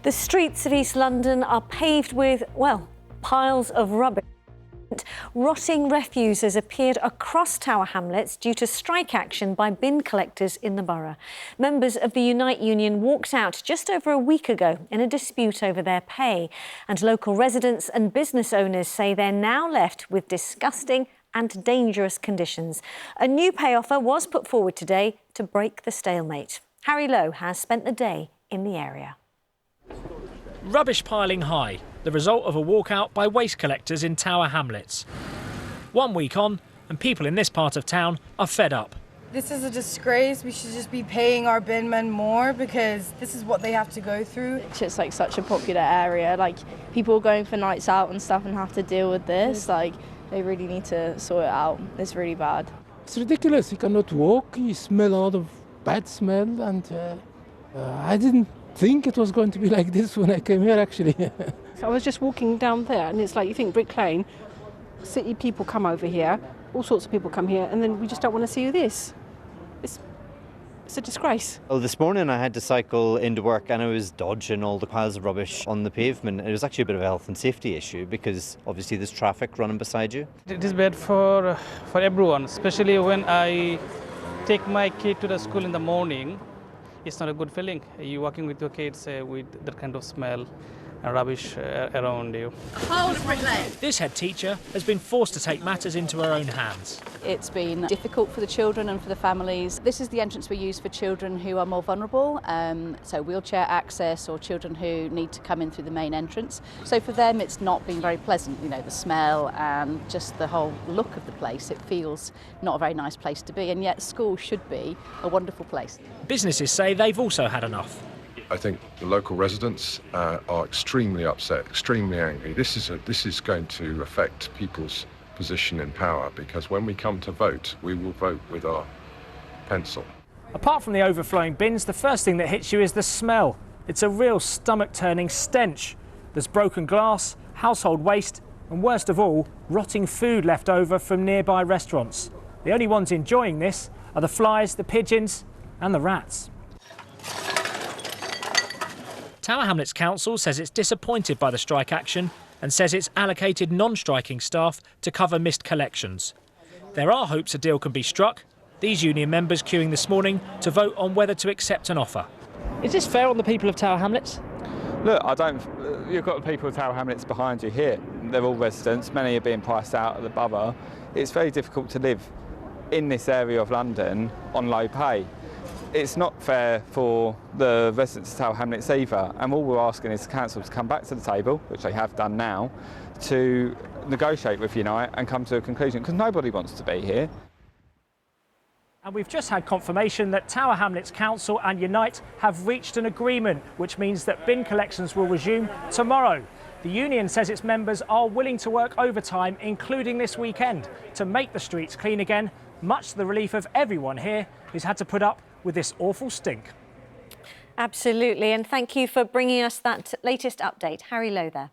The streets of East London are paved with, well, piles of rubbish. Rotting refuse has appeared across Tower Hamlets due to strike action by bin collectors in the borough. Members of the Unite Union walked out just over a week ago in a dispute over their pay. And local residents and business owners say they're now left with disgusting and dangerous conditions. A new pay offer was put forward today to break the stalemate. Harry Lowe has spent the day in the area. Rubbish piling high, the result of a walkout by waste collectors in Tower Hamlets. 1 week on, and people in this part of town are fed up. This is a disgrace. We should just be paying our bin men more because this is what they have to go through. It's just like such a popular area. Like people going for nights out and stuff and have to deal with this. Like they really need to sort it out. It's really bad. It's ridiculous. You cannot walk. You smell a lot of bad smell, and I didn't think it was going to be like this when I came here, actually. So I was just walking down there, and it's like you think Brick Lane, city people come over here, all sorts of people come here, and then we just don't want to see this. It's a disgrace. Well, this morning I had to cycle into work and I was dodging all the piles of rubbish on the pavement. It was actually a bit of a health and safety issue because obviously there's traffic running beside you. It is bad for everyone, especially when I take my kid to the school in the morning. It's not a good feeling. You're walking with your kids with that kind of smell and rubbish around you. This head teacher has been forced to take matters into her own hands. It's been difficult for the children and for the families. This is the entrance we use for children who are more vulnerable, so wheelchair access or children who need to come in through the main entrance. So for them it's not been very pleasant, you know, the smell and just the whole look of the place. It feels not a very nice place to be, and yet school should be a wonderful place. Businesses say they've also had enough. I think the local residents are extremely upset, extremely angry. This is going to affect people's position in power because when we come to vote, we will vote with our pencil. Apart from the overflowing bins, the first thing that hits you is the smell. It's a real stomach-turning stench. There's broken glass, household waste, and worst of all, rotting food left over from nearby restaurants. The only ones enjoying this are the flies, the pigeons, and the rats. Tower Hamlets Council says it's disappointed by the strike action and says it's allocated non-striking staff to cover missed collections. There are hopes a deal can be struck. These union members queuing this morning to vote on whether to accept an offer. Is this fair on the people of Tower Hamlets? Look, you've got the people of Tower Hamlets behind you here. They're all residents, many are being priced out of the borough. It's very difficult to live in this area of London on low pay. It's not fair for the residents of Tower Hamlets either, and all we're asking is the council to come back to the table, which they have done now, to negotiate with Unite and come to a conclusion, because nobody wants to be here. And we've just had confirmation that Tower Hamlets Council and Unite have reached an agreement, which means that bin collections will resume tomorrow. The union says its members are willing to work overtime, including this weekend, to make the streets clean again, much to the relief of everyone here who's had to put up with this awful stink. Absolutely, and thank you for bringing us that latest update. Harry Lowe there.